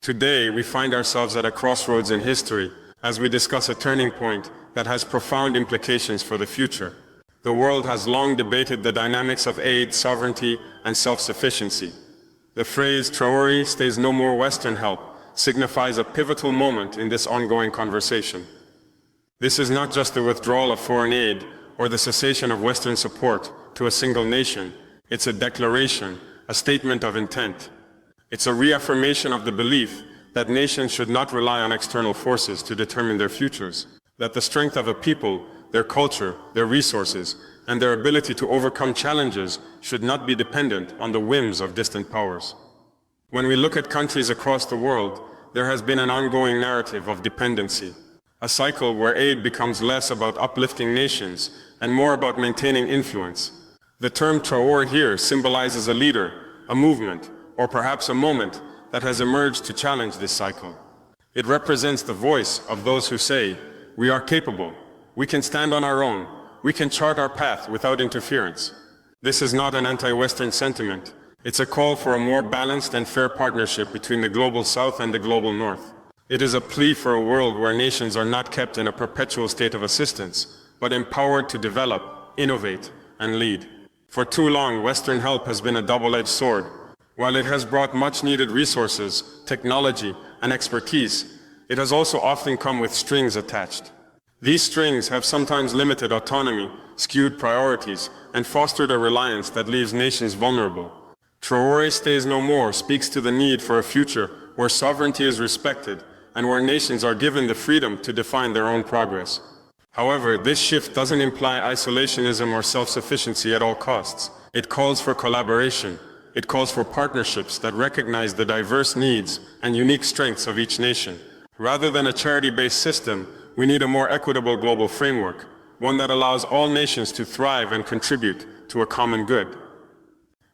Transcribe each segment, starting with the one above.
Today, we find ourselves at a crossroads in history as we discuss a turning point that has profound implications for the future. The world has long debated the dynamics of aid, sovereignty, and self-sufficiency. The phrase "Traore stays no more Western help" signifies a pivotal moment in this ongoing conversation. This is not just the withdrawal of foreign aid or the cessation of Western support to a single nation. It's a declaration, a statement of intent. It's a reaffirmation of the belief that nations should not rely on external forces to determine their futures, that the strength of a people, their culture, their resources, and their ability to overcome challenges should not be dependent on the whims of distant powers. When we look at countries across the world, there has been an ongoing narrative of dependency, a cycle where aid becomes less about uplifting nations and more about maintaining influence. The term Traore here symbolizes a leader, a movement, or perhaps a moment that has emerged to challenge this cycle. It represents the voice of those who say, "We are capable, we can stand on our own, we can chart our path without interference." This is not an anti-Western sentiment. It's a call for a more balanced and fair partnership between the global South and the global North. It is a plea for a world where nations are not kept in a perpetual state of assistance, but empowered to develop, innovate, and lead. For too long, Western help has been a double-edged sword. While it has brought much-needed resources, technology, and expertise, it has also often come with strings attached. These strings have sometimes limited autonomy, skewed priorities, and fostered a reliance that leaves nations vulnerable. Traore stays no more speaks to the need for a future where sovereignty is respected and where nations are given the freedom to define their own progress. However, this shift doesn't imply isolationism or self-sufficiency at all costs. It calls for collaboration. It calls for partnerships that recognize the diverse needs and unique strengths of each nation. Rather than a charity-based system, we need a more equitable global framework, one that allows all nations to thrive and contribute to a common good.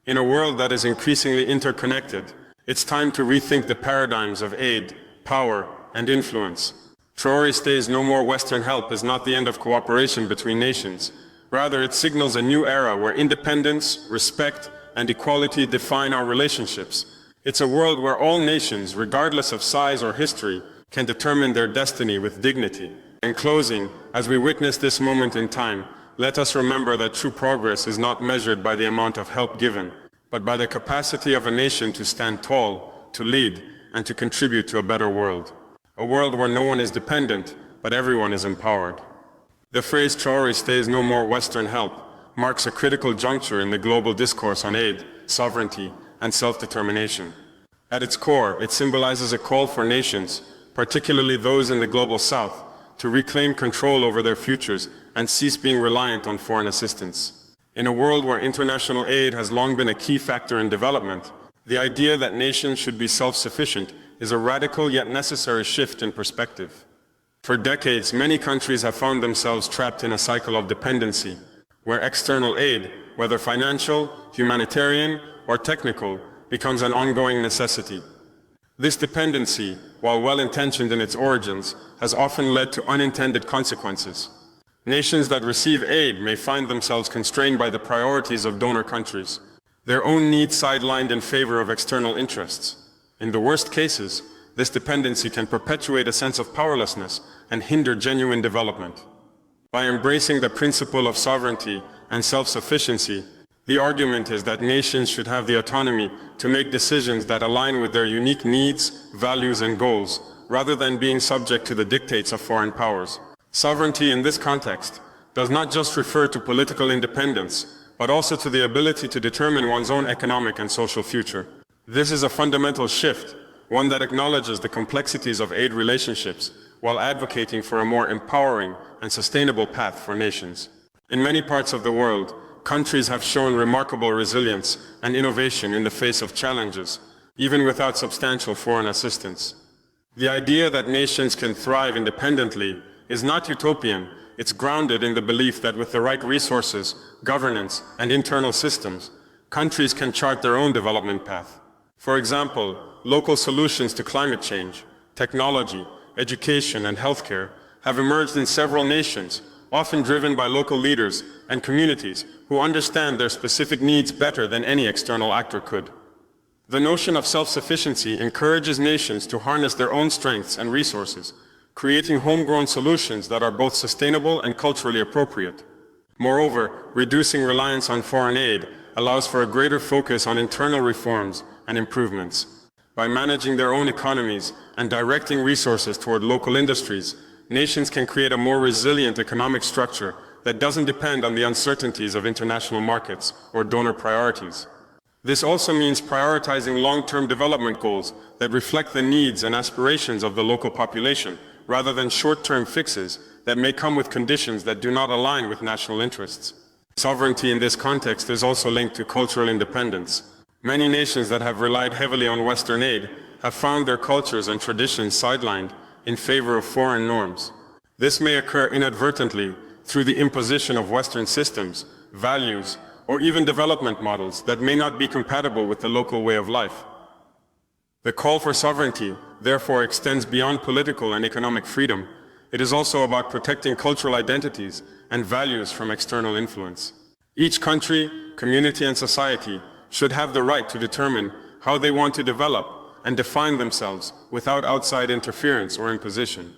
In a world that is increasingly interconnected, it's time to rethink the paradigms of aid, power, and influence. Traore stays no more Western help is not the end of cooperation between nations. Rather, it signals a new era where independence, respect, and equality define our relationships. It's a world where all nations, regardless of size or history, can determine their destiny with dignity. In closing, as we witness this moment in time, let us remember that true progress is not measured by the amount of help given, but by the capacity of a nation to stand tall, to lead, and to contribute to a better world. A world where no one is dependent, but everyone is empowered. The phrase "Traore stays no more Western help" marks a critical juncture in the global discourse on aid, sovereignty, and self-determination. At its core, it symbolizes a call for nations, particularly those in the global South, to reclaim control over their futures and cease being reliant on foreign assistance. In a world where international aid has long been a key factor in development, the idea that nations should be self-sufficient is a radical yet necessary shift in perspective. For decades, many countries have found themselves trapped in a cycle of dependency, where external aid, whether financial, humanitarian, or technical, becomes an ongoing necessity. This dependency, while well-intentioned in its origins, has often led to unintended consequences. Nations that receive aid may find themselves constrained by the priorities of donor countries, their own needs sidelined in favor of external interests. In the worst cases, this dependency can perpetuate a sense of powerlessness and hinder genuine development. By embracing the principle of sovereignty and self-sufficiency, the argument is that nations should have the autonomy to make decisions that align with their unique needs, values, and goals, rather than being subject to the dictates of foreign powers. Sovereignty in this context does not just refer to political independence, but also to the ability to determine one's own economic and social future. This is a fundamental shift, one that acknowledges the complexities of aid relationships while advocating for a more empowering and sustainable path for nations. In many parts of the world, countries have shown remarkable resilience and innovation in the face of challenges, even without substantial foreign assistance. The idea that nations can thrive independently is not utopian. It's grounded in the belief that with the right resources, governance, and internal systems, countries can chart their own development path. For example, local solutions to climate change, technology, education, and healthcare have emerged in several nations, often driven by local leaders and communities who understand their specific needs better than any external actor could. The notion of self-sufficiency encourages nations to harness their own strengths and resources, creating homegrown solutions that are both sustainable and culturally appropriate. Moreover, reducing reliance on foreign aid allows for a greater focus on internal reforms and improvements. By managing their own economies and directing resources toward local industries, nations can create a more resilient economic structure that doesn't depend on the uncertainties of international markets or donor priorities. This also means prioritizing long-term development goals that reflect the needs and aspirations of the local population, rather than short-term fixes that may come with conditions that do not align with national interests. Sovereignty in this context is also linked to cultural independence. Many nations that have relied heavily on Western aid have found their cultures and traditions sidelined in favor of foreign norms. This may occur inadvertently through the imposition of Western systems, values, or even development models that may not be compatible with the local way of life. The call for sovereignty, therefore, extends beyond political and economic freedom. It is also about protecting cultural identities and values from external influence. Each country, community, and society should have the right to determine how they want to develop and define themselves without outside interference or imposition.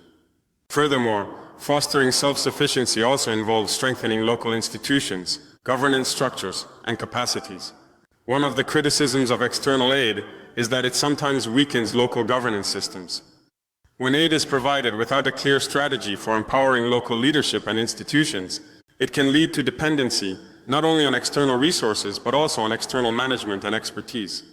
Furthermore, fostering self-sufficiency also involves strengthening local institutions, governance structures, and capacities. One of the criticisms of external aid is that it sometimes weakens local governance systems. When aid is provided without a clear strategy for empowering local leadership and institutions, it can lead to dependency not only on external resources but also on external management and expertise.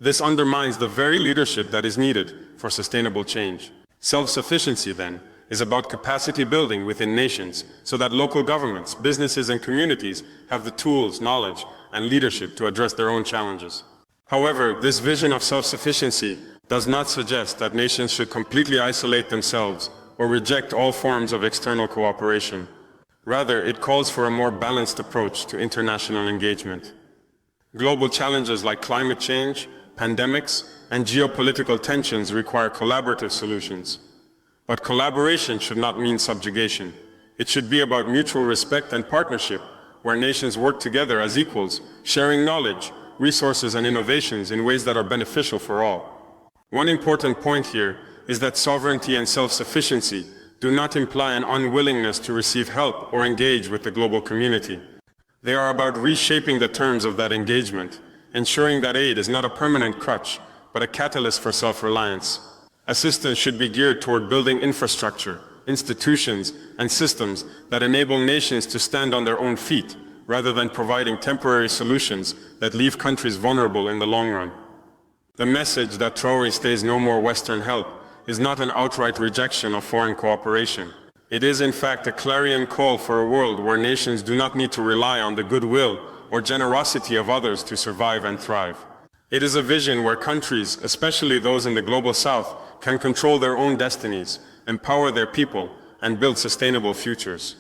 This undermines the very leadership that is needed for sustainable change. Self-sufficiency, then, is about capacity building within nations so that local governments, businesses, and communities have the tools, knowledge, and leadership to address their own challenges. However, this vision of self-sufficiency does not suggest that nations should completely isolate themselves or reject all forms of external cooperation. Rather, it calls for a more balanced approach to international engagement. Global challenges like climate change, pandemics, and geopolitical tensions require collaborative solutions. But collaboration should not mean subjugation. It should be about mutual respect and partnership, where nations work together as equals, sharing knowledge, resources, and innovations in ways that are beneficial for all. One important point here is that sovereignty and self-sufficiency do not imply an unwillingness to receive help or engage with the global community. They are about reshaping the terms of that engagement, ensuring that aid is not a permanent crutch, but a catalyst for self-reliance. Assistance should be geared toward building infrastructure, institutions, and systems that enable nations to stand on their own feet, rather than providing temporary solutions that leave countries vulnerable in the long run. The message that Traore stays no more Western help is not an outright rejection of foreign cooperation. It is in fact a clarion call for a world where nations do not need to rely on the goodwill or generosity of others to survive and thrive. It is a vision where countries, especially those in the global south, can control their own destinies, empower their people, and build sustainable futures.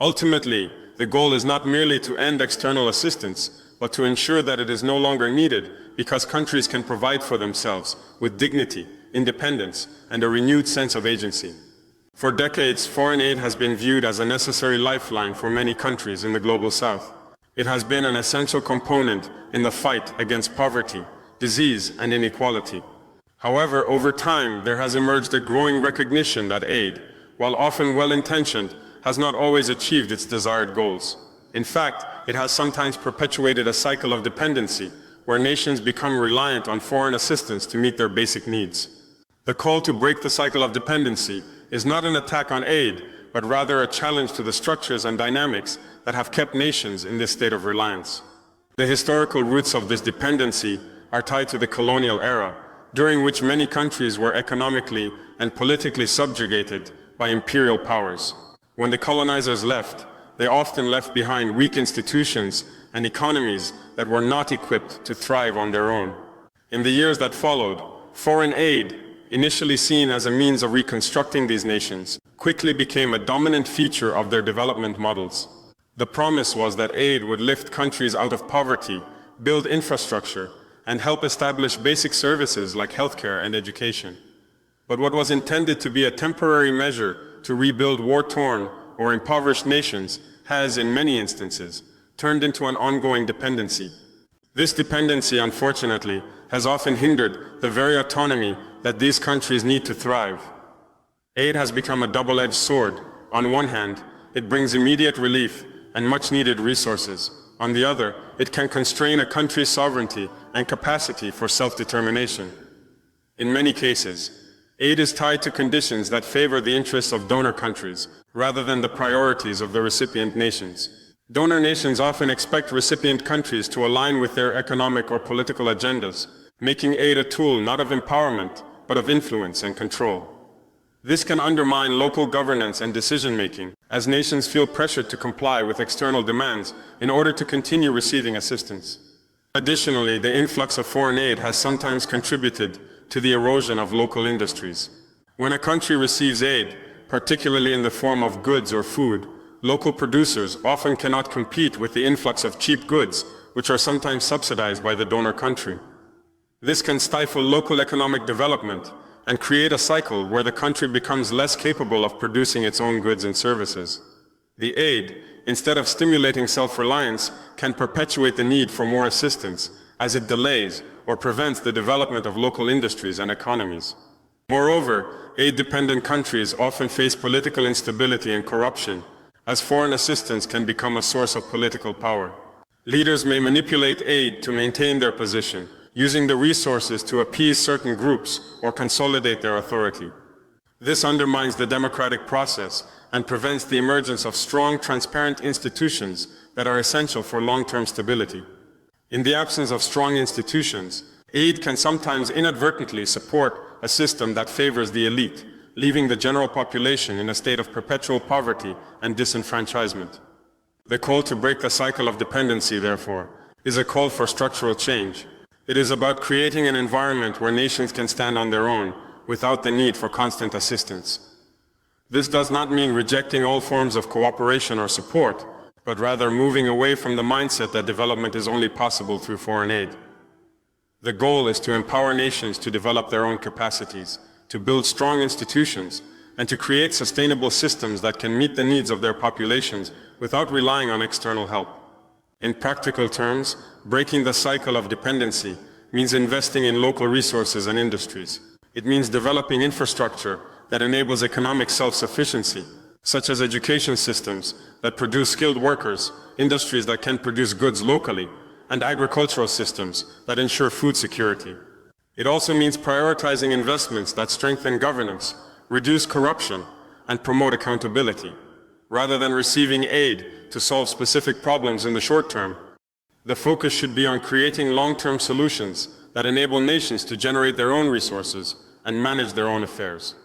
Ultimately, the goal is not merely to end external assistance, but to ensure that it is no longer needed because countries can provide for themselves with dignity, independence, and a renewed sense of agency. For decades, foreign aid has been viewed as a necessary lifeline for many countries in the global south. It has been an essential component in the fight against poverty, disease, and inequality. However, over time, there has emerged a growing recognition that aid, while often well-intentioned, has not always achieved its desired goals. In fact, it has sometimes perpetuated a cycle of dependency, where nations become reliant on foreign assistance to meet their basic needs. The call to break the cycle of dependency is not an attack on aid, but rather a challenge to the structures and dynamics that have kept nations in this state of reliance. The historical roots of this dependency are tied to the colonial era, during which many countries were economically and politically subjugated by imperial powers. When the colonizers left, they often left behind weak institutions and economies that were not equipped to thrive on their own. In the years that followed, foreign aid, initially seen as a means of reconstructing these nations, quickly became a dominant feature of their development models. The promise was that aid would lift countries out of poverty, build infrastructure, and help establish basic services like healthcare and education. But what was intended to be a temporary measure to rebuild war-torn or impoverished nations has, in many instances, turned into an ongoing dependency. This dependency, unfortunately, has often hindered the very autonomy that these countries need to thrive. Aid has become a double-edged sword. On one hand, it brings immediate relief and much-needed resources. On the other, it can constrain a country's sovereignty and capacity for self-determination. In many cases, aid is tied to conditions that favor the interests of donor countries rather than the priorities of the recipient nations. Donor nations often expect recipient countries to align with their economic or political agendas, making aid a tool not of empowerment, but of influence and control. This can undermine local governance and decision-making, as nations feel pressured to comply with external demands in order to continue receiving assistance. Additionally, the influx of foreign aid has sometimes contributed to the erosion of local industries. When a country receives aid, particularly in the form of goods or food, local producers often cannot compete with the influx of cheap goods, which are sometimes subsidized by the donor country. This can stifle local economic development and create a cycle where the country becomes less capable of producing its own goods and services. The aid, instead of stimulating self-reliance, can perpetuate the need for more assistance, as it delays or prevents the development of local industries and economies. Moreover, aid-dependent countries often face political instability and corruption, as foreign assistance can become a source of political power. Leaders may manipulate aid to maintain their position, using the resources to appease certain groups or consolidate their authority. This undermines the democratic process and prevents the emergence of strong, transparent institutions that are essential for long-term stability. In the absence of strong institutions, aid can sometimes inadvertently support a system that favors the elite, leaving the general population in a state of perpetual poverty and disenfranchisement. The call to break the cycle of dependency, therefore, is a call for structural change. It is about creating an environment where nations can stand on their own without the need for constant assistance. This does not mean rejecting all forms of cooperation or support, but rather moving away from the mindset that development is only possible through foreign aid. The goal is to empower nations to develop their own capacities, to build strong institutions, and to create sustainable systems that can meet the needs of their populations without relying on external help. In practical terms, breaking the cycle of dependency means investing in local resources and industries. It means developing infrastructure that enables economic self-sufficiency, such as education systems that produce skilled workers, industries that can produce goods locally, and agricultural systems that ensure food security. It also means prioritizing investments that strengthen governance, reduce corruption, and promote accountability. Rather than receiving aid to solve specific problems in the short term, the focus should be on creating long-term solutions that enable nations to generate their own resources and manage their own affairs.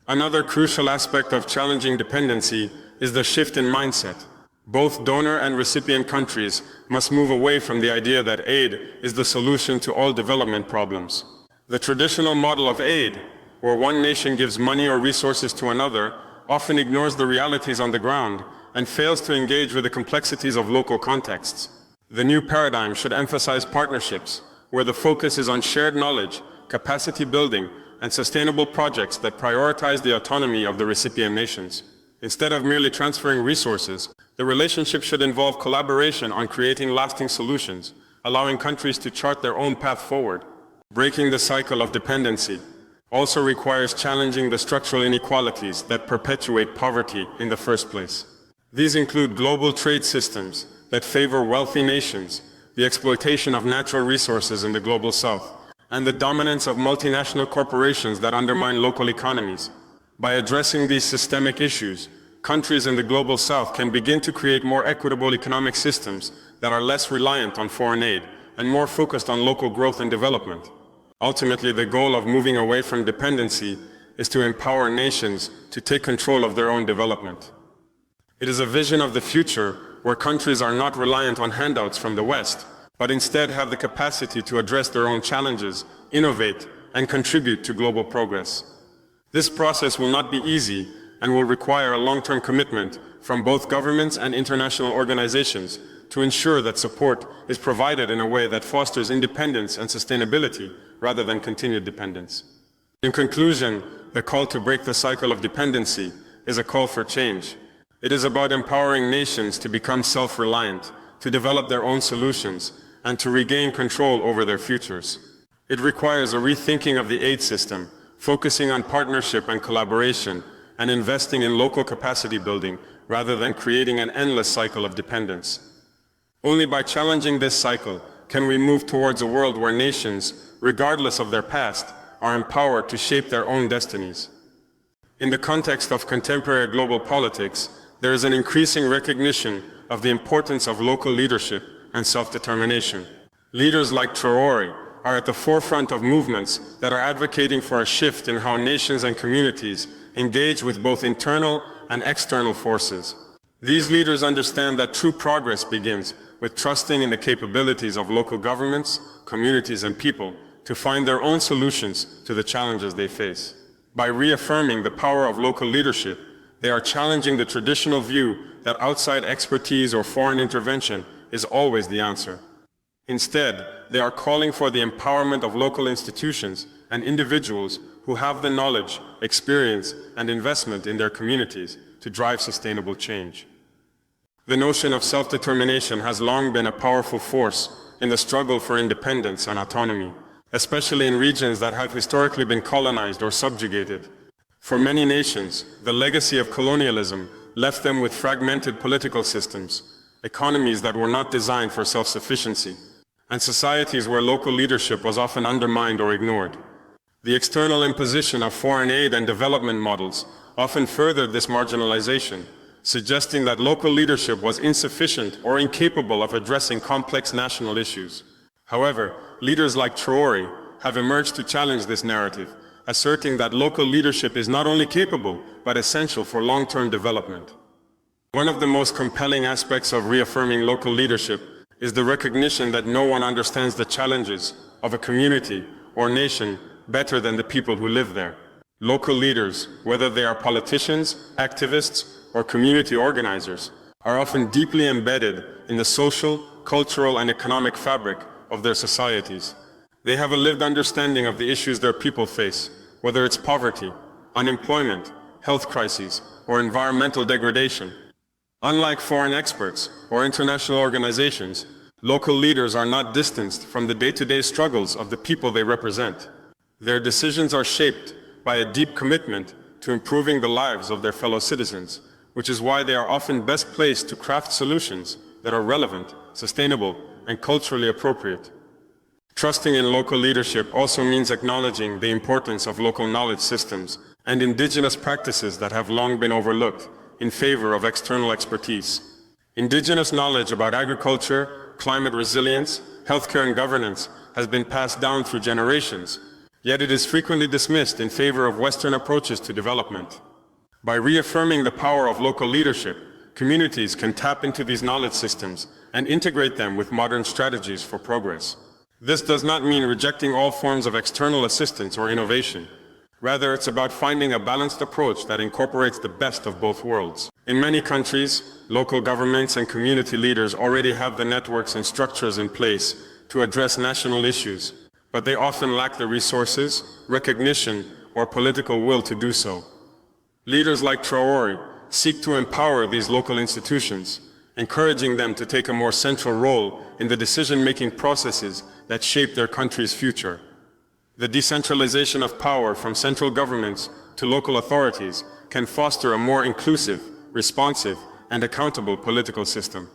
Another crucial aspect of challenging dependency is the shift in mindset. Both donor and recipient countries must move away from the idea that aid is the solution to all development problems. The traditional model of aid, where one nation gives money or resources to another, often ignores the realities on the ground and fails to engage with the complexities of local contexts. The new paradigm should emphasize partnerships, where the focus is on shared knowledge, capacity building, and sustainable projects that prioritize the autonomy of the recipient nations. Instead of merely transferring resources, the relationship should involve collaboration on creating lasting solutions, allowing countries to chart their own path forward. Breaking the cycle of dependency also requires challenging the structural inequalities that perpetuate poverty in the first place. These include global trade systems that favor wealthy nations, the exploitation of natural resources in the global south, and the dominance of multinational corporations that undermine local economies. By addressing these systemic issues, countries in the global south can begin to create more equitable economic systems that are less reliant on foreign aid and more focused on local growth and development. Ultimately, the goal of moving away from dependency is to empower nations to take control of their own development. It is a vision of the future where countries are not reliant on handouts from the West, but instead have the capacity to address their own challenges, innovate, and contribute to global progress. This process will not be easy and will require a long-term commitment from both governments and international organizations to ensure that support is provided in a way that fosters independence and sustainability rather than continued dependence. In conclusion, the call to break the cycle of dependency is a call for change. It is about empowering nations to become self-reliant, to develop their own solutions, and to regain control over their futures. It requires a rethinking of the aid system, focusing on partnership and collaboration, and investing in local capacity building rather than creating an endless cycle of dependence. Only by challenging this cycle can we move towards a world where nations, regardless of their past, are empowered to shape their own destinies. In the context of contemporary global politics, there is an increasing recognition of the importance of local leadership and self-determination. Leaders like Traore are at the forefront of movements that are advocating for a shift in how nations and communities engage with both internal and external forces. These leaders understand that true progress begins with trusting in the capabilities of local governments, communities, and people to find their own solutions to the challenges they face. By reaffirming the power of local leadership, they are challenging the traditional view that outside expertise or foreign intervention is always the answer. Instead, they are calling for the empowerment of local institutions and individuals who have the knowledge, experience, and investment in their communities to drive sustainable change. The notion of self-determination has long been a powerful force in the struggle for independence and autonomy, especially in regions that have historically been colonized or subjugated. For many nations, the legacy of colonialism left them with fragmented political systems, economies that were not designed for self-sufficiency, and societies where local leadership was often undermined or ignored. The external imposition of foreign aid and development models often furthered this marginalization, suggesting that local leadership was insufficient or incapable of addressing complex national issues. However, leaders like Traore have emerged to challenge this narrative, asserting that local leadership is not only capable, but essential for long-term development. One of the most compelling aspects of reaffirming local leadership is the recognition that no one understands the challenges of a community or nation better than the people who live there. Local leaders, whether they are politicians, activists, or community organizers, are often deeply embedded in the social, cultural, and economic fabric of their societies. They have a lived understanding of the issues their people face, whether it's poverty, unemployment, health crises, or environmental degradation. Unlike foreign experts or international organizations, local leaders are not distanced from the day-to-day struggles of the people they represent. Their decisions are shaped by a deep commitment to improving the lives of their fellow citizens, which is why they are often best placed to craft solutions that are relevant, sustainable, and culturally appropriate. Trusting in local leadership also means acknowledging the importance of local knowledge systems and indigenous practices that have long been overlooked in favor of external expertise. Indigenous knowledge about agriculture, climate resilience, healthcare, and governance has been passed down through generations, yet it is frequently dismissed in favor of Western approaches to development. By reaffirming the power of local leadership, communities can tap into these knowledge systems and integrate them with modern strategies for progress. This does not mean rejecting all forms of external assistance or innovation. Rather, it's about finding a balanced approach that incorporates the best of both worlds. In many countries, local governments and community leaders already have the networks and structures in place to address national issues, but they often lack the resources, recognition, or political will to do so. Leaders like Traore seek to empower these local institutions, encouraging them to take a more central role in the decision-making processes that shape their country's future. The decentralization of power from central governments to local authorities can foster a more inclusive, responsive, and accountable political system.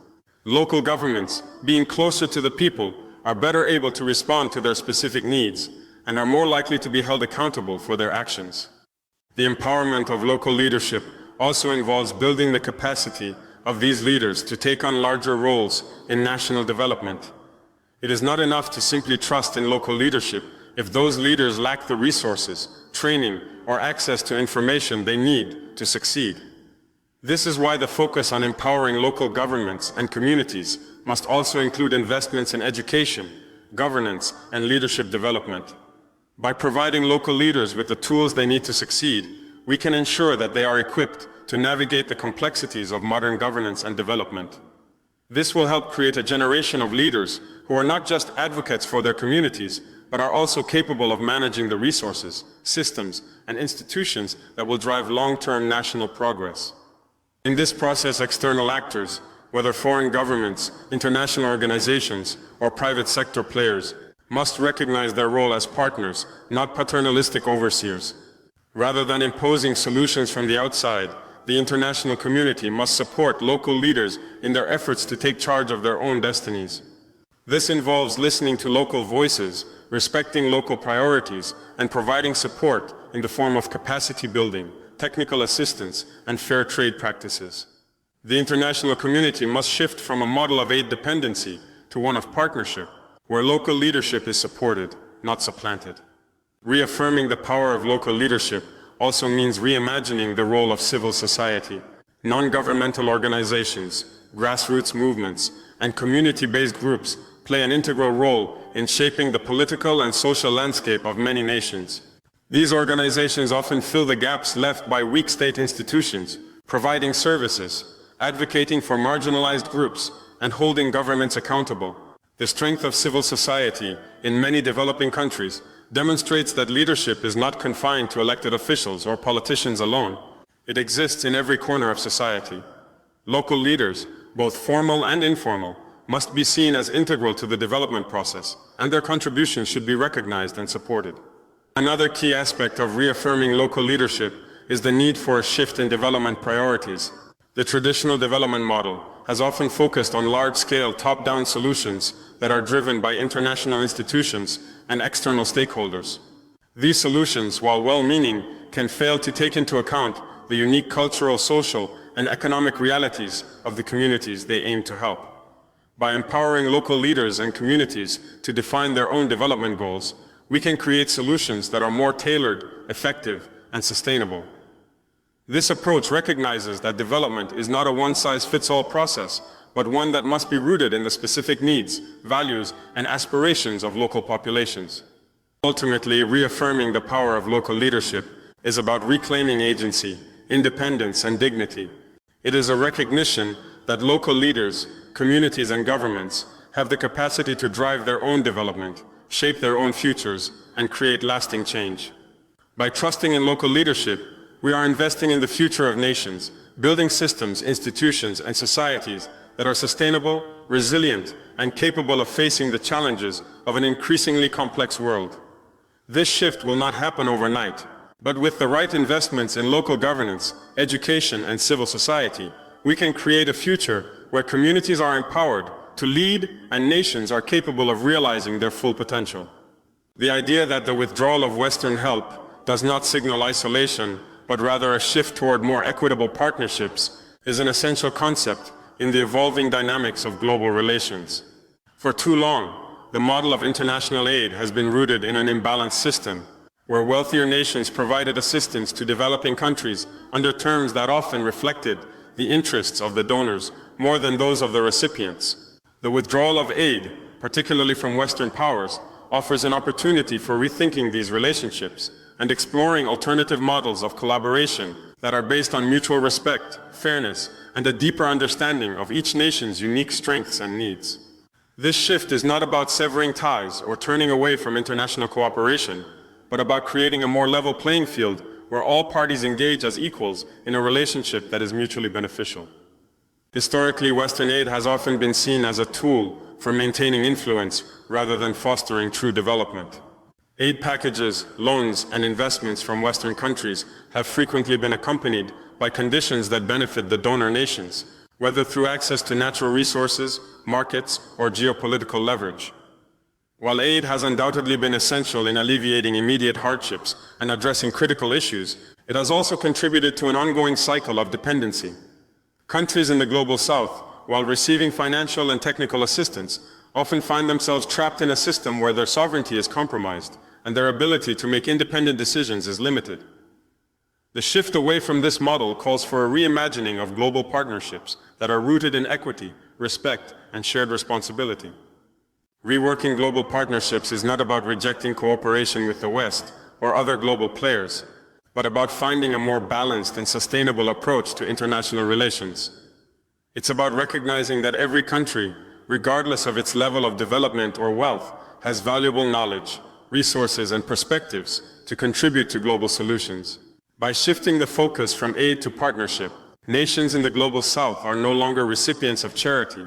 Local governments, being closer to the people, are better able to respond to their specific needs and are more likely to be held accountable for their actions. The empowerment of local leadership also involves building the capacity of these leaders to take on larger roles in national development. It is not enough to simply trust in local leadership if those leaders lack the resources, training, or access to information they need to succeed. This is why the focus on empowering local governments and communities must also include investments in education, governance, and leadership development. By providing local leaders with the tools they need to succeed, we can ensure that they are equipped to navigate the complexities of modern governance and development. This will help create a generation of leaders who are not just advocates for their communities, but are also capable of managing the resources, systems, and institutions that will drive long-term national progress. In this process, external actors, whether foreign governments, international organizations, or private sector players, must recognize their role as partners, not paternalistic overseers. Rather than imposing solutions from the outside, the international community must support local leaders in their efforts to take charge of their own destinies. This involves listening to local voices, respecting local priorities, and providing support in the form of capacity building, technical assistance, and fair trade practices. The international community must shift from a model of aid dependency to one of partnership, where local leadership is supported, not supplanted. Reaffirming the power of local leadership also means reimagining the role of civil society. Non-governmental organizations, grassroots movements, and community-based groups play an integral role in shaping the political and social landscape of many nations. These organizations often fill the gaps left by weak state institutions, providing services, advocating for marginalized groups, and holding governments accountable. The strength of civil society in many developing countries demonstrates that leadership is not confined to elected officials or politicians alone. It exists in every corner of society. Local leaders, both formal and informal, must be seen as integral to the development process, and their contributions should be recognized and supported. Another key aspect of reaffirming local leadership is the need for a shift in development priorities. The traditional development model has often focused on large-scale top-down solutions that are driven by international institutions and external stakeholders. These solutions, while well-meaning, can fail to take into account the unique cultural, social, and economic realities of the communities they aim to help. By empowering local leaders and communities to define their own development goals, we can create solutions that are more tailored, effective, and sustainable. This approach recognizes that development is not a one-size-fits-all process, but one that must be rooted in the specific needs, values, and aspirations of local populations. Ultimately, reaffirming the power of local leadership is about reclaiming agency, independence, and dignity. It is a recognition that local leaders, communities, and governments have the capacity to drive their own development, shape their own futures, and create lasting change. By trusting in local leadership, we are investing in the future of nations, building systems, institutions, and societies that are sustainable, resilient, and capable of facing the challenges of an increasingly complex world. This shift will not happen overnight, but with the right investments in local governance, education, and civil society, we can create a future where communities are empowered to lead and nations are capable of realizing their full potential. The idea that the withdrawal of Western help does not signal isolation, but rather a shift toward more equitable partnerships, is an essential concept in the evolving dynamics of global relations. For too long, the model of international aid has been rooted in an imbalanced system, where wealthier nations provided assistance to developing countries under terms that often reflected the interests of the donors more than those of the recipients. The withdrawal of aid, particularly from Western powers, offers an opportunity for rethinking these relationships and exploring alternative models of collaboration that are based on mutual respect, fairness, and a deeper understanding of each nation's unique strengths and needs. This shift is not about severing ties or turning away from international cooperation, but about creating a more level playing field where all parties engage as equals in a relationship that is mutually beneficial. Historically, Western aid has often been seen as a tool for maintaining influence rather than fostering true development. Aid packages, loans, and investments from Western countries have frequently been accompanied by conditions that benefit the donor nations, whether through access to natural resources, markets, or geopolitical leverage. While aid has undoubtedly been essential in alleviating immediate hardships and addressing critical issues, it has also contributed to an ongoing cycle of dependency. Countries in the global south, while receiving financial and technical assistance, often find themselves trapped in a system where their sovereignty is compromised and their ability to make independent decisions is limited. The shift away from this model calls for a reimagining of global partnerships that are rooted in equity, respect, and shared responsibility. Reworking global partnerships is not about rejecting cooperation with the West or other global players, but about finding a more balanced and sustainable approach to international relations. It's about recognizing that every country, regardless of its level of development or wealth, has valuable knowledge, resources, and perspectives to contribute to global solutions. By shifting the focus from aid to partnership, Nations in the global south are no longer recipients of charity,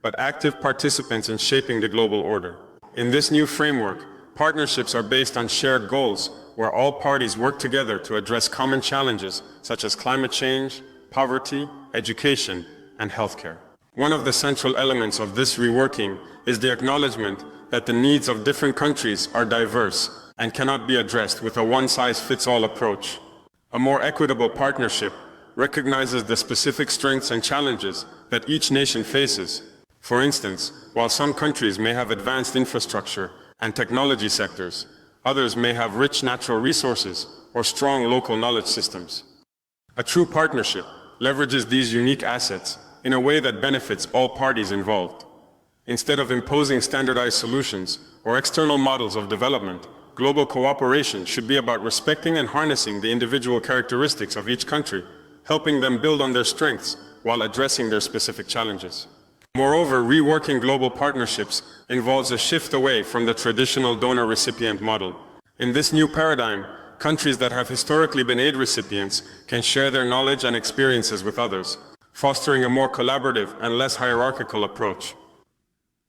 but active participants in shaping the global order. In this new framework, partnerships are based on shared goals, where all parties work together to address common challenges such as climate change, poverty, education, and healthcare. One of the central elements of this reworking is the acknowledgement that the needs of different countries are diverse and cannot be addressed with a one-size-fits-all approach. A more equitable partnership recognizes the specific strengths and challenges that each nation faces. For instance, while some countries may have advanced infrastructure and technology sectors, others may have rich natural resources or strong local knowledge systems. A true partnership leverages these unique assets in a way that benefits all parties involved. Instead of imposing standardized solutions or external models of development, global cooperation should be about respecting and harnessing the individual characteristics of each country, helping them build on their strengths while addressing their specific challenges. Moreover, reworking global partnerships involves a shift away from the traditional donor-recipient model. In this new paradigm, countries that have historically been aid recipients can share their knowledge and experiences with others, fostering a more collaborative and less hierarchical approach.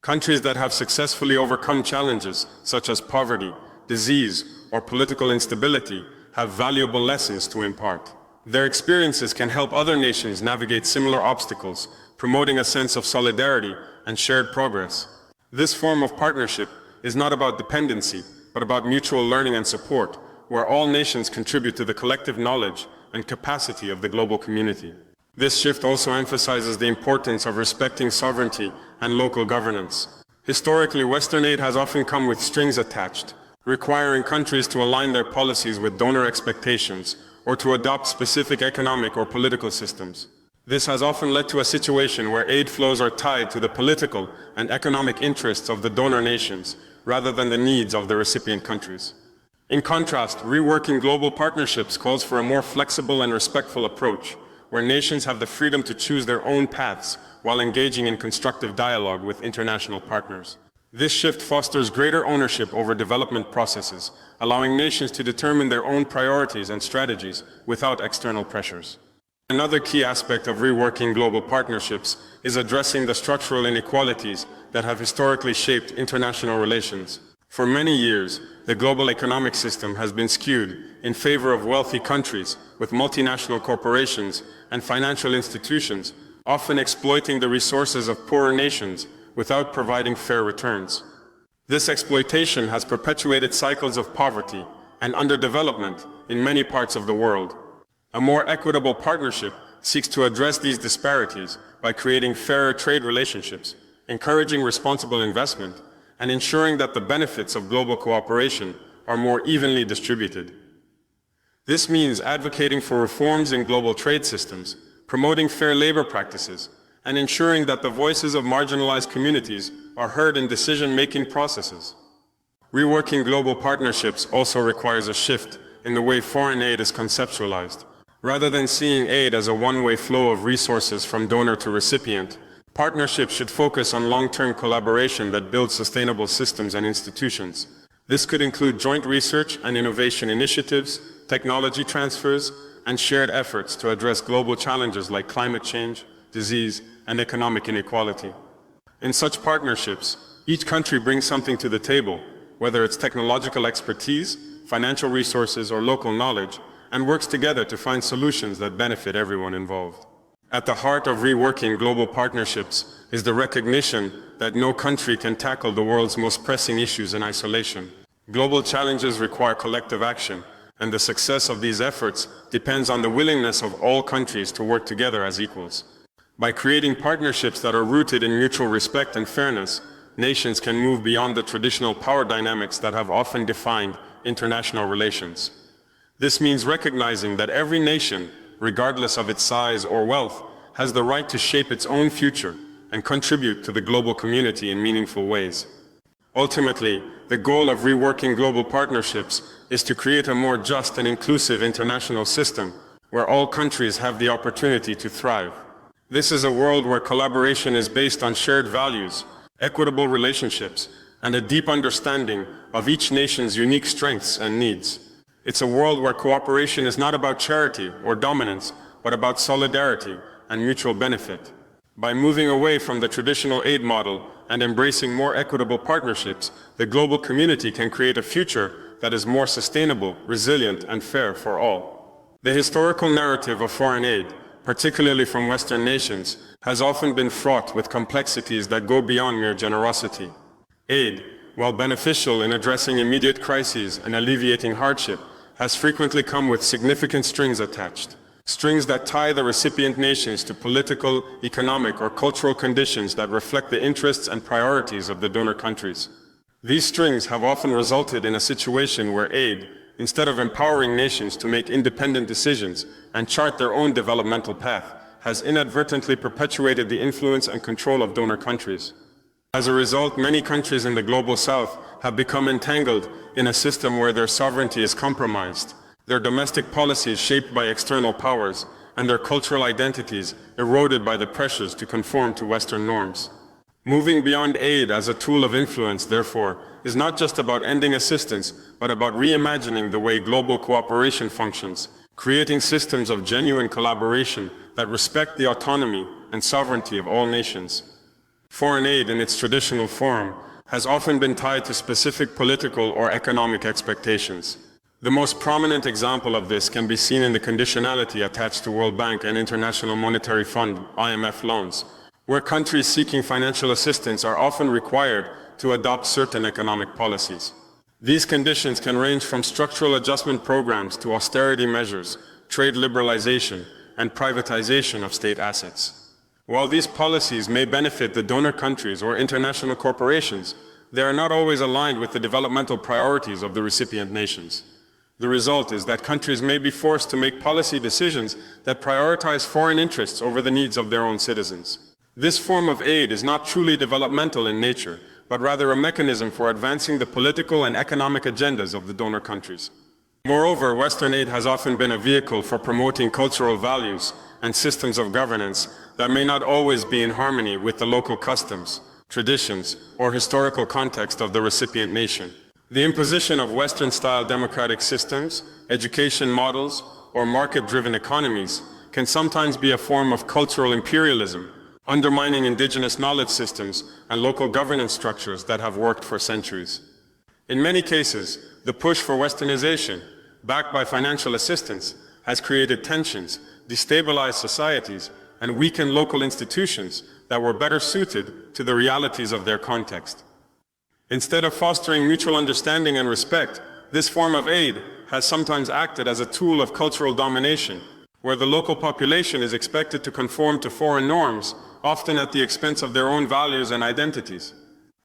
Countries that have successfully overcome challenges such as poverty, disease, or political instability have valuable lessons to impart. Their experiences can help other nations navigate similar obstacles, promoting a sense of solidarity and shared progress. This form of partnership is not about dependency, but about mutual learning and support, where all nations contribute to the collective knowledge and capacity of the global community. This shift also emphasizes the importance of respecting sovereignty and local governance. Historically, Western aid has often come with strings attached, requiring countries to align their policies with donor expectations or to adopt specific economic or political systems. This has often led to a situation where aid flows are tied to the political and economic interests of the donor nations rather than the needs of the recipient countries. In contrast, reworking global partnerships calls for a more flexible and respectful approach, where nations have the freedom to choose their own paths while engaging in constructive dialogue with international partners. This shift fosters greater ownership over development processes, allowing nations to determine their own priorities and strategies without external pressures. Another key aspect of reworking global partnerships is addressing the structural inequalities that have historically shaped international relations. For many years, the global economic system has been skewed in favor of wealthy countries with multinational corporations and financial institutions, often exploiting the resources of poorer nations without providing fair returns. This exploitation has perpetuated cycles of poverty and underdevelopment in many parts of the world. A more equitable partnership seeks to address these disparities by creating fairer trade relationships, encouraging responsible investment, and ensuring that the benefits of global cooperation are more evenly distributed. This means advocating for reforms in global trade systems, promoting fair labor practices, and ensuring that the voices of marginalized communities are heard in decision-making processes. Reworking global partnerships also requires a shift in the way foreign aid is conceptualized. Rather than seeing aid as a one-way flow of resources from donor to recipient, partnerships should focus on long-term collaboration that builds sustainable systems and institutions. This could include joint research and innovation initiatives, technology transfers, and shared efforts to address global challenges like climate change, disease, and economic inequality. In such partnerships, each country brings something to the table, whether it's technological expertise, financial resources, or local knowledge, and works together to find solutions that benefit everyone involved. At the heart of reworking global partnerships is the recognition that no country can tackle the world's most pressing issues in isolation. Global challenges require collective action, and the success of these efforts depends on the willingness of all countries to work together as equals. By creating partnerships that are rooted in mutual respect and fairness, nations can move beyond the traditional power dynamics that have often defined international relations. This means recognizing that every nation, regardless of its size or wealth, has the right to shape its own future and contribute to the global community in meaningful ways. Ultimately, the goal of reworking global partnerships is to create a more just and inclusive international system where all countries have the opportunity to thrive. This is a world where collaboration is based on shared values, equitable relationships, and a deep understanding of each nation's unique strengths and needs. It's a world where cooperation is not about charity or dominance, but about solidarity and mutual benefit. By moving away from the traditional aid model and embracing more equitable partnerships, the global community can create a future that is more sustainable, resilient, and fair for all. The historical narrative of foreign aid, particularly from Western nations, has often been fraught with complexities that go beyond mere generosity. Aid, while beneficial in addressing immediate crises and alleviating hardship, has frequently come with significant strings attached. Strings that tie the recipient nations to political, economic, or cultural conditions that reflect the interests and priorities of the donor countries. These strings have often resulted in a situation where aid, instead of empowering nations to make independent decisions and chart their own developmental path, has inadvertently perpetuated the influence and control of donor countries. As a result, many countries in the global south have become entangled in a system where their sovereignty is compromised, their domestic policies shaped by external powers, and their cultural identities eroded by the pressures to conform to Western norms. Moving beyond aid as a tool of influence, therefore, is not just about ending assistance, but about reimagining the way global cooperation functions, creating systems of genuine collaboration that respect the autonomy and sovereignty of all nations. Foreign aid in its traditional form has often been tied to specific political or economic expectations. The most prominent example of this can be seen in the conditionality attached to World Bank and International Monetary Fund (IMF) loans, where countries seeking financial assistance are often required to adopt certain economic policies. These conditions can range from structural adjustment programs to austerity measures, trade liberalization, and privatization of state assets. While these policies may benefit the donor countries or international corporations, they are not always aligned with the developmental priorities of the recipient nations. The result is that countries may be forced to make policy decisions that prioritize foreign interests over the needs of their own citizens. This form of aid is not truly developmental in nature, but rather a mechanism for advancing the political and economic agendas of the donor countries. Moreover, Western aid has often been a vehicle for promoting cultural values and systems of governance that may not always be in harmony with the local customs, traditions, or historical context of the recipient nation. The imposition of Western-style democratic systems, education models, or market-driven economies can sometimes be a form of cultural imperialism, undermining indigenous knowledge systems and local governance structures that have worked for centuries. In many cases, the push for Westernization, backed by financial assistance, has created tensions, destabilized societies, and weakened local institutions that were better suited to the realities of their context. Instead of fostering mutual understanding and respect, this form of aid has sometimes acted as a tool of cultural domination, where the local population is expected to conform to foreign norms, often at the expense of their own values and identities.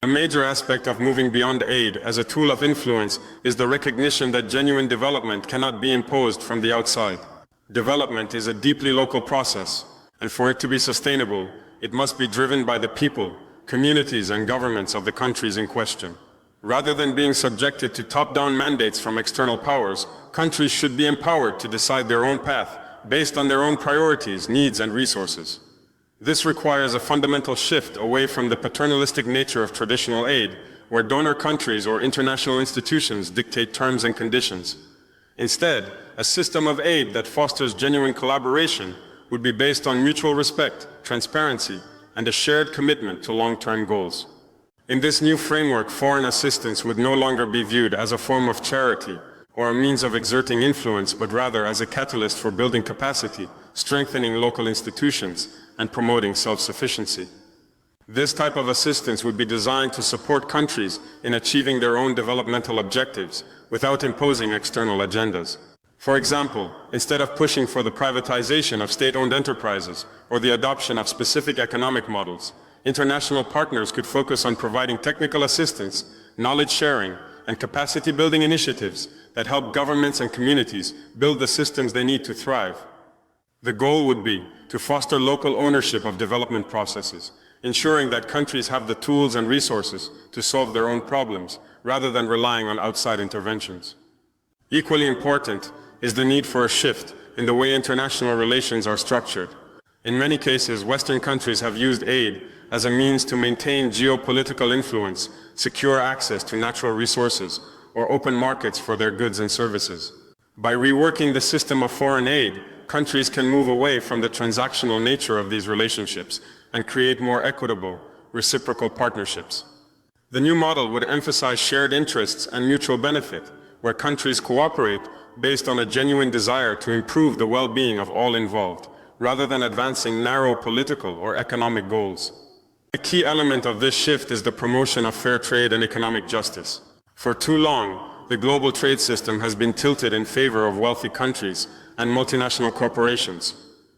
A major aspect of moving beyond aid as a tool of influence is the recognition that genuine development cannot be imposed from the outside. Development is a deeply local process, and for it to be sustainable, it must be driven by the people, communities, and governments of the countries in question. Rather than being subjected to top-down mandates from external powers, countries should be empowered to decide their own path based on their own priorities, needs, and resources. This requires a fundamental shift away from the paternalistic nature of traditional aid, where donor countries or international institutions dictate terms and conditions. Instead, a system of aid that fosters genuine collaboration would be based on mutual respect, transparency, and a shared commitment to long-term goals. In this new framework, foreign assistance would no longer be viewed as a form of charity or a means of exerting influence, but rather as a catalyst for building capacity, strengthening local institutions, and promoting self-sufficiency. This type of assistance would be designed to support countries in achieving their own developmental objectives without imposing external agendas. For example, instead of pushing for the privatization of state-owned enterprises or the adoption of specific economic models, international partners could focus on providing technical assistance, knowledge sharing, and capacity-building initiatives that help governments and communities build the systems they need to thrive. The goal would be to foster local ownership of development processes, ensuring that countries have the tools and resources to solve their own problems, rather than relying on outside interventions. Equally important is the need for a shift in the way international relations are structured. In many cases, Western countries have used aid as a means to maintain geopolitical influence, secure access to natural resources, or open markets for their goods and services. By reworking the system of foreign aid, countries can move away from the transactional nature of these relationships and create more equitable, reciprocal partnerships. The new model would emphasize shared interests and mutual benefit, where countries cooperate based on a genuine desire to improve the well-being of all involved, rather than advancing narrow political or economic goals. A key element of this shift is the promotion of fair trade and economic justice. For too long, the global trade system has been tilted in favor of wealthy countries and multinational corporations.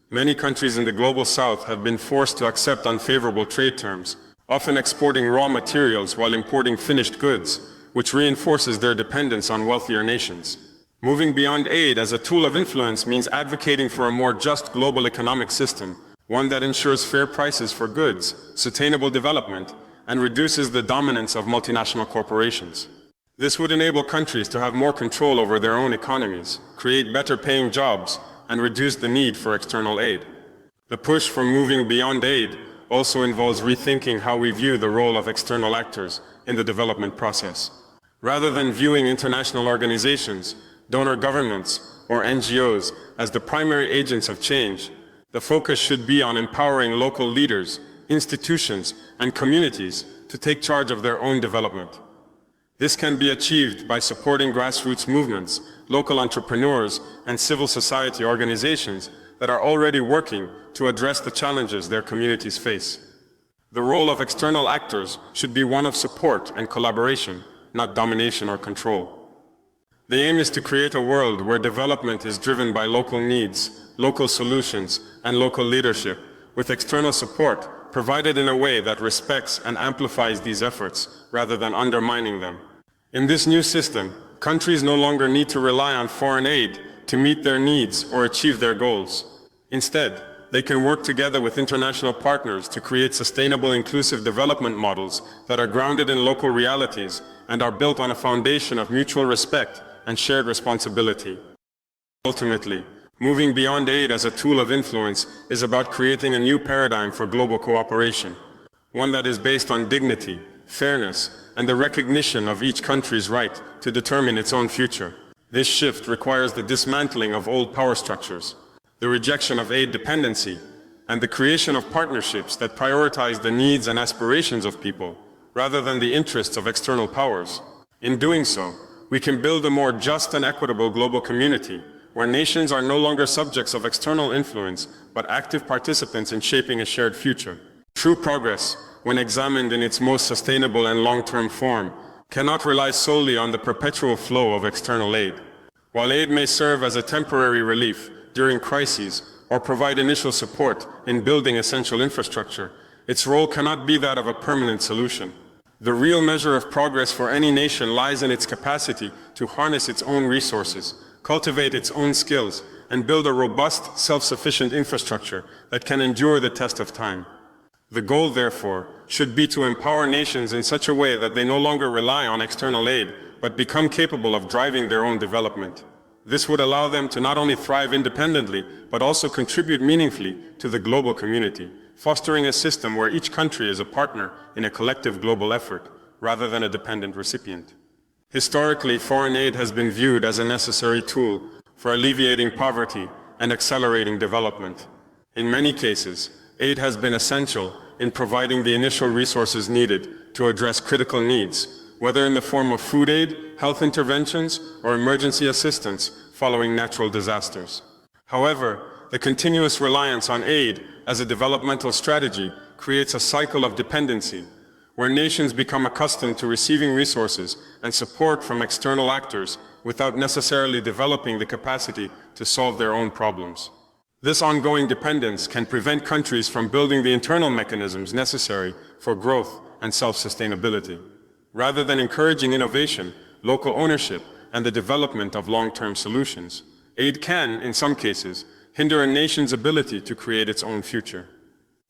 Many countries in the global south have been forced to accept unfavorable trade terms, often exporting raw materials while importing finished goods, which reinforces their dependence on wealthier nations. Moving beyond aid as a tool of influence means advocating for a more just global economic system, one that ensures fair prices for goods, sustainable development, and reduces the dominance of multinational corporations. This would enable countries to have more control over their own economies, create better paying jobs, and reduce the need for external aid. The push for moving beyond aid also involves rethinking how we view the role of external actors in the development process. Rather than viewing international organizations, donor governments, or NGOs as the primary agents of change, the focus should be on empowering local leaders, institutions, and communities to take charge of their own development. This can be achieved by supporting grassroots movements, local entrepreneurs, and civil society organizations that are already working to address the challenges their communities face. The role of external actors should be one of support and collaboration, not domination or control. The aim is to create a world where development is driven by local needs, local solutions, and local leadership, with external support provided in a way that respects and amplifies these efforts rather than undermining them. In this new system, countries no longer need to rely on foreign aid to meet their needs or achieve their goals. Instead, they can work together with international partners to create sustainable, inclusive development models that are grounded in local realities and are built on a foundation of mutual respect and shared responsibility. Ultimately, moving beyond aid as a tool of influence is about creating a new paradigm for global cooperation, one that is based on dignity, fairness, and the recognition of each country's right to determine its own future. This shift requires the dismantling of old power structures, the rejection of aid dependency, and the creation of partnerships that prioritize the needs and aspirations of people, rather than the interests of external powers. In doing so, we can build a more just and equitable global community, where nations are no longer subjects of external influence, but active participants in shaping a shared future. True progress, when examined in its most sustainable and long-term form, cannot rely solely on the perpetual flow of external aid. While aid may serve as a temporary relief during crises or provide initial support in building essential infrastructure, its role cannot be that of a permanent solution. The real measure of progress for any nation lies in its capacity to harness its own resources, cultivate its own skills, and build a robust, self-sufficient infrastructure that can endure the test of time. The goal, therefore, should be to empower nations in such a way that they no longer rely on external aid, but become capable of driving their own development. This would allow them to not only thrive independently, but also contribute meaningfully to the global community, fostering a system where each country is a partner in a collective global effort, rather than a dependent recipient. Historically, foreign aid has been viewed as a necessary tool for alleviating poverty and accelerating development. In many cases, aid has been essential in providing the initial resources needed to address critical needs, whether in the form of food aid, health interventions, or emergency assistance following natural disasters. However, the continuous reliance on aid as a developmental strategy creates a cycle of dependency, where nations become accustomed to receiving resources and support from external actors without necessarily developing the capacity to solve their own problems. This ongoing dependence can prevent countries from building the internal mechanisms necessary for growth and self-sustainability. Rather than encouraging innovation, local ownership, and the development of long-term solutions, aid can, in some cases, hinder a nation's ability to create its own future.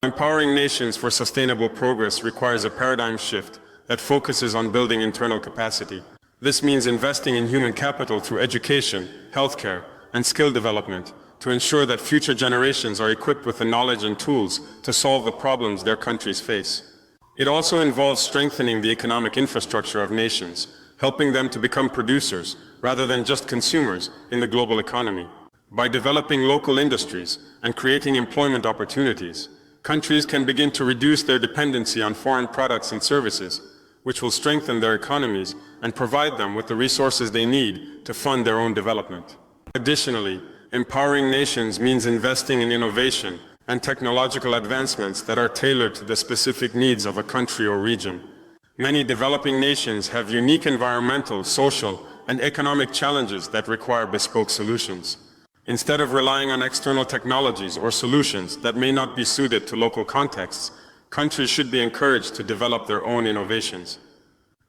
Empowering nations for sustainable progress requires a paradigm shift that focuses on building internal capacity. This means investing in human capital through education, healthcare, and skill development to ensure that future generations are equipped with the knowledge and tools to solve the problems their countries face. It also involves strengthening the economic infrastructure of nations, helping them to become producers rather than just consumers in the global economy. By developing local industries and creating employment opportunities, countries can begin to reduce their dependency on foreign products and services, which will strengthen their economies and provide them with the resources they need to fund their own development. Additionally, empowering nations means investing in innovation and technological advancements that are tailored to the specific needs of a country or region. Many developing nations have unique environmental, social, and economic challenges that require bespoke solutions. Instead of relying on external technologies or solutions that may not be suited to local contexts, countries should be encouraged to develop their own innovations.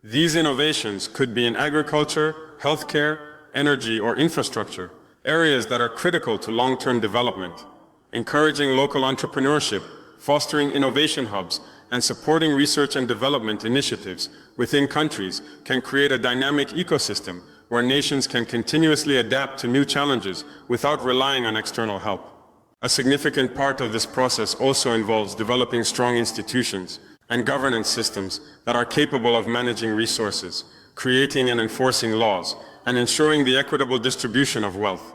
These innovations could be in agriculture, healthcare, energy, or infrastructure, areas that are critical to long-term development. Encouraging local entrepreneurship, fostering innovation hubs, and supporting research and development initiatives within countries can create a dynamic ecosystem where nations can continuously adapt to new challenges without relying on external help. A significant part of this process also involves developing strong institutions and governance systems that are capable of managing resources, creating and enforcing laws, and ensuring the equitable distribution of wealth.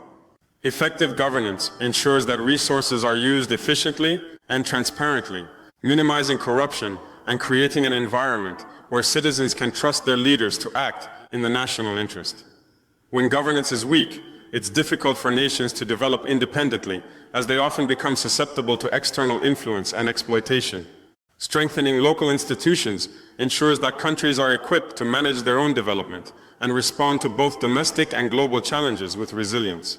Effective governance ensures that resources are used efficiently and transparently, minimizing corruption and creating an environment where citizens can trust their leaders to act in the national interest. When governance is weak, it's difficult for nations to develop independently, as they often become susceptible to external influence and exploitation. Strengthening local institutions ensures that countries are equipped to manage their own development and respond to both domestic and global challenges with resilience.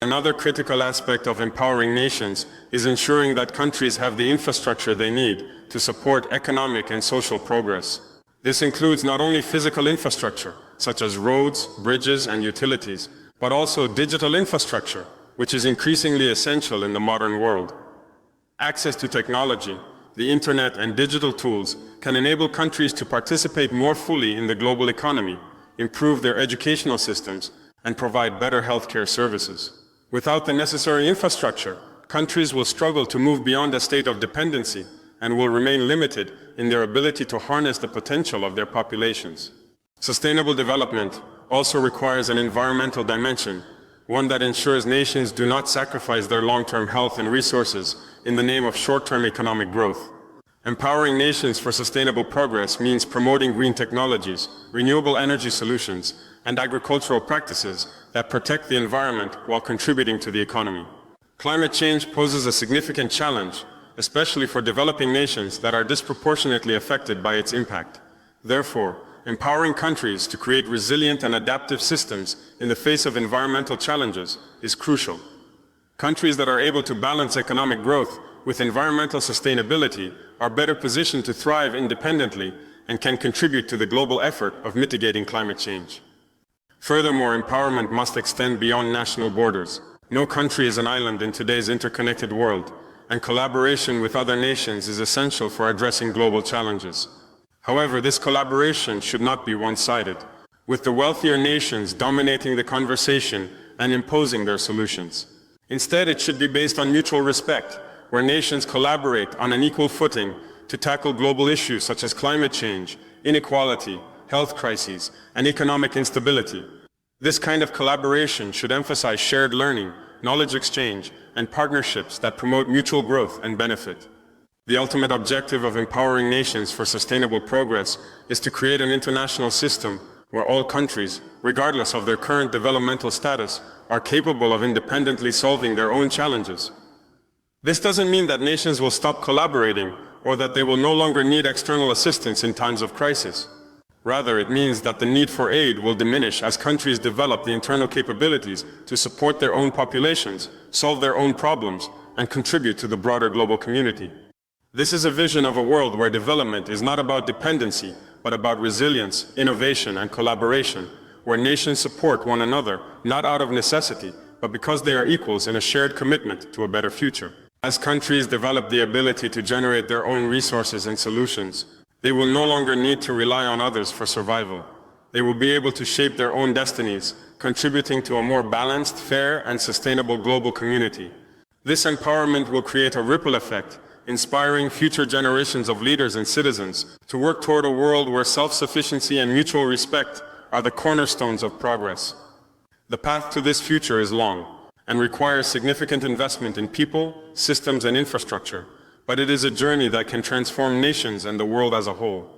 Another critical aspect of empowering nations is ensuring that countries have the infrastructure they need to support economic and social progress. This includes not only physical infrastructure, such as roads, bridges, and utilities, but also digital infrastructure, which is increasingly essential in the modern world. Access to technology, the internet, and digital tools can enable countries to participate more fully in the global economy, improve their educational systems, and provide better healthcare services. Without the necessary infrastructure, countries will struggle to move beyond a state of dependency and will remain limited in their ability to harness the potential of their populations. Sustainable development also requires an environmental dimension, one that ensures nations do not sacrifice their long-term health and resources in the name of short-term economic growth. Empowering nations for sustainable progress means promoting green technologies, renewable energy solutions, and agricultural practices that protect the environment while contributing to the economy. Climate change poses a significant challenge, especially for developing nations that are disproportionately affected by its impact. Therefore, empowering countries to create resilient and adaptive systems in the face of environmental challenges is crucial. Countries that are able to balance economic growth with environmental sustainability are better positioned to thrive independently and can contribute to the global effort of mitigating climate change. Furthermore, empowerment must extend beyond national borders. No country is an island in today's interconnected world, and collaboration with other nations is essential for addressing global challenges. However, this collaboration should not be one-sided, with the wealthier nations dominating the conversation and imposing their solutions. Instead, it should be based on mutual respect, where nations collaborate on an equal footing to tackle global issues such as climate change, inequality, health crises, and economic instability. This kind of collaboration should emphasize shared learning, knowledge exchange, and partnerships that promote mutual growth and benefit. The ultimate objective of empowering nations for sustainable progress is to create an international system where all countries, regardless of their current developmental status, are capable of independently solving their own challenges. This doesn't mean that nations will stop collaborating or that they will no longer need external assistance in times of crisis. Rather, it means that the need for aid will diminish as countries develop the internal capabilities to support their own populations, solve their own problems, and contribute to the broader global community. This is a vision of a world where development is not about dependency, but about resilience, innovation, and collaboration, where nations support one another, not out of necessity, but because they are equals in a shared commitment to a better future. As countries develop the ability to generate their own resources and solutions, they will no longer need to rely on others for survival. They will be able to shape their own destinies, contributing to a more balanced, fair, and sustainable global community. This empowerment will create a ripple effect, inspiring future generations of leaders and citizens to work toward a world where self-sufficiency and mutual respect are the cornerstones of progress. The path to this future is long, and requires significant investment in people, systems, and infrastructure, but it is a journey that can transform nations and the world as a whole.